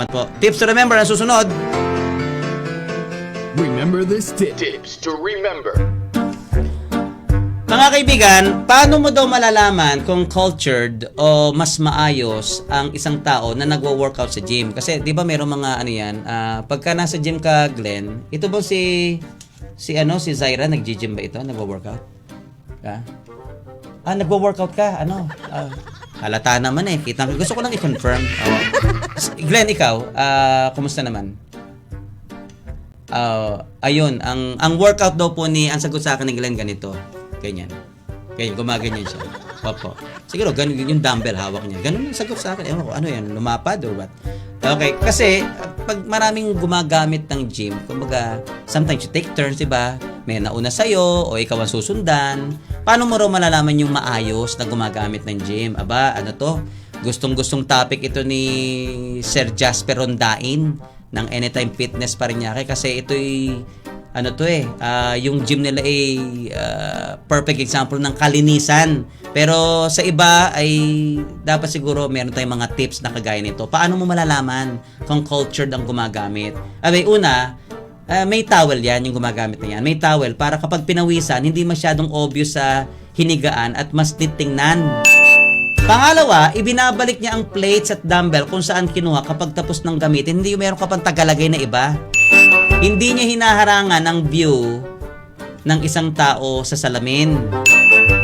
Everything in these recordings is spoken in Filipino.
po. Tips to remember ang susunod. Remember this tip. Tips to remember. Mga kaibigan, paano mo daw malalaman kung cultured o mas maayos ang isang tao na nagwo-workout sa gym? Kasi 'di ba mayroong mga ano 'yan, pagka nasa gym ka, Glenn, ito ba si Zaira nagji-gym ba ito? Nagwo-workout? Ha? Nagwo-workout ka? Halata naman eh. Gusto ko lang i-confirm. Glenn, ikaw, kumusta naman? Ayun, ang workout daw po ang sagot sa akin ni Glenn ganito. Ganyan, gumaganyan siya. Opo. Siguro, ganun yung dumbbell hawak niya. Ganun yung sagot sa akin. Ewan ko, ano yan? Lumapad or what? Okay, kasi, pag maraming gumagamit ng gym, kumbaga, sometimes you take turns, diba? May nauna sa'yo, o ikaw ang susundan. Paano mo raw malalaman yung maayos na gumagamit ng gym? Aba, ano to? Gustong-gustong topic ito ni Sir Jasper Rondain ng Anytime Fitness Parañaque kasi ito'y yung gym nila ay perfect example ng kalinisan. Pero sa iba ay dapat siguro meron tayong mga tips na kagaya nito. Paano mo malalaman kung cultured ang gumagamit? Una, may towel yan, yung gumagamit na yan. May towel para kapag pinawisan, hindi masyadong obvious sa hinigaan at mas titingnan. Pangalawa, ibinabalik niya ang plates at dumbbell kung saan kinuha kapag tapos ng gamitin. Hindi yung meron ka pang tagalagay na iba. Hindi niya hinaharangan ang view ng isang tao sa salamin.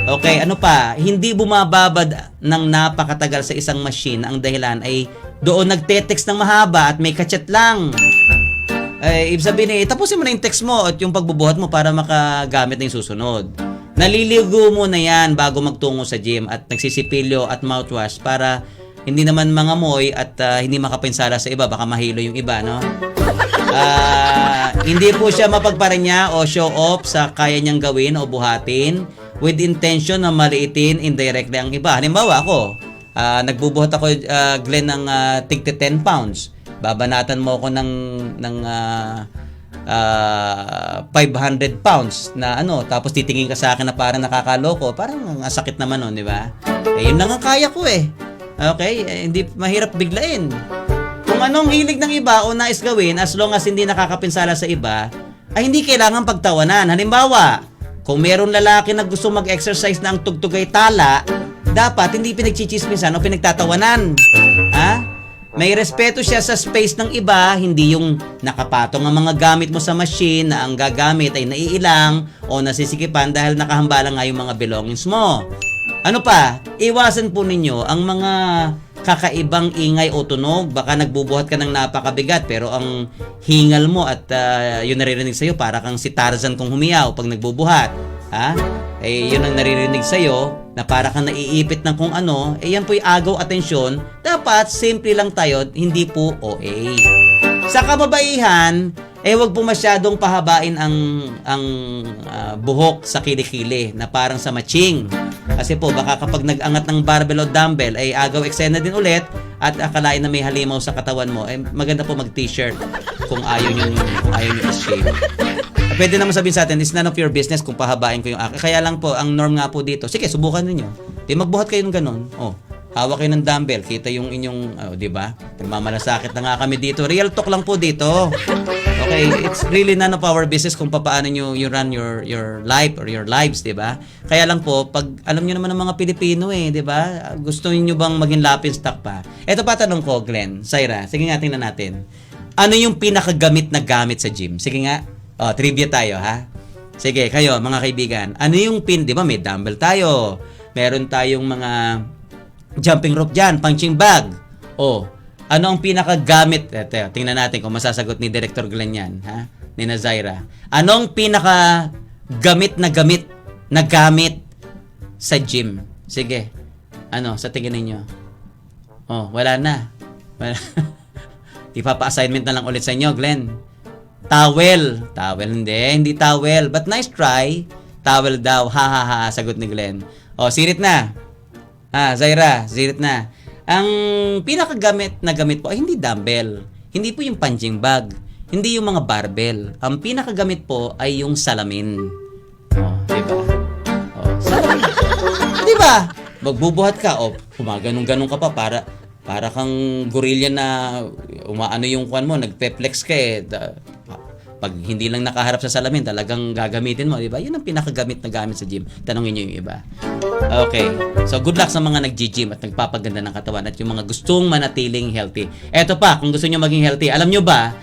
Okay, ano pa? Hindi bumababad ng napakatagal sa isang machine. Ang dahilan ay doon nagte-text ng mahaba at may kachat lang. Ibig sabihin tapusin mo na yung text mo at yung pagbubuhat mo para makagamit na yung susunod. Naliligo mo na yan bago magtungo sa gym at nagsisipilyo at mouthwash para hindi naman mangamoy at hindi makapinsala sa iba. Baka mahilo yung iba, no? Hindi po siya mapagparanya o show off sa kaya niyang gawin o buhatin with intention na maliitin indirectly ang iba. Halimbawa ako, nagbubuhat ako, Glenn, ng tig 10 pounds. Babanatan mo ako ng 500 pounds na tapos titingin ka sa akin na parang nakakaloko. Parang ang sakit naman nun, di ba? Yun lang ang kaya ko eh. Okay? Hindi mahirap biglain. Kung anong hilig ng iba o nais gawin, as long as hindi nakakapinsala sa iba, ay hindi kailangan pagtawanan. Halimbawa, kung meron lalaki na gusto mag-exercise na ang tugtog ay tala, dapat hindi pinagchichismisan o pinagtatawanan. May respeto siya sa space ng iba, hindi yung nakapatong ang mga gamit mo sa machine na ang gagamit ay naiilang o nasisikipan dahil nakahambala nga yung mga belongings mo. Ano pa? Iwasan po ninyo ang mga kakaibang ingay o tunog. Baka nagbubuhat ka ng napakabigat pero ang hingal mo at yun naririnig sa'yo para kang si Tarzan kung humiyaw pag nagbubuhat. Yun ang naririnig sa'yo na para kang naiipit ng kung ano. Yan po'y agaw atensyon. Dapat simple lang tayo, hindi po OA. Sa kababaihan, wag po masyadong pahabain ang buhok sa kilikili na parang sa matching. Kasi po baka kapag nag-angat ng barbell o dumbbell ay agaw eksena din ulit at akalain na may halimaw sa katawan mo. Maganda po mag-t-shirt kung ayaw nyo i-shave. Pwede naman sabihin sa atin, it's none of your business kung pahabain ko yung akin. Kaya lang po, ang norm nga po dito, sige, subukan ninyo. Magbuhat kayo ng ganun. Hawak kayo ng dumbbell, kita yung inyong, di ba? Nagmamalasakit na nga kami dito. Real talk lang po dito. Okay, it's really none of our business kung paano nyo you run your life or your lives, di ba? Kaya lang po, pag alam nyo naman ng mga Pilipino di ba? Gusto niyo bang maging lapin stock pa? Ito pa tanong ko, Glenn, Zaira, sige nga tingnan natin. Ano yung pinakagamit na gamit sa gym? Sige nga, trivia tayo, ha? Sige, kayo, mga kaibigan, ano yung di ba may dumbbell tayo? Meron tayong mga jumping rope dyan, punching bag. Ano ang pinakagamit? Ito, tingnan natin kung masasagot ni Director Glenn yan, ha? Ni Zaira. Anong pinakagamit na gamit sa gym? Sige. Sa tingin ninyo? Wala na. Ipapa-assignment na lang ulit sa inyo, Glenn. Towel. Towel, hindi towel. But nice try. Towel daw. Ha. Sagot ni Glenn. Sirit na. Zaira, sirit na. Ang pinakagamit na gamit po ay hindi dumbbell. Hindi po yung punching bag. Hindi yung mga barbell. Ang pinakagamit po ay yung salamin. Diba? Salamin. Diba? Magbubuhat ka, gumaganong-ganong ka pa para para kang gorilla na umaano yung kwan mo, nagpe-flex ka eh. Pag hindi lang nakaharap sa salamin, talagang gagamitin mo, di ba? Yun ang pinakagamit na gamit sa gym. Tanungin niyo yung iba. Okay. So, good luck sa mga nag-gym at nagpapaganda ng katawan at yung mga gustong manatiling healthy. Eto pa, kung gusto niyo maging healthy, alam niyo ba,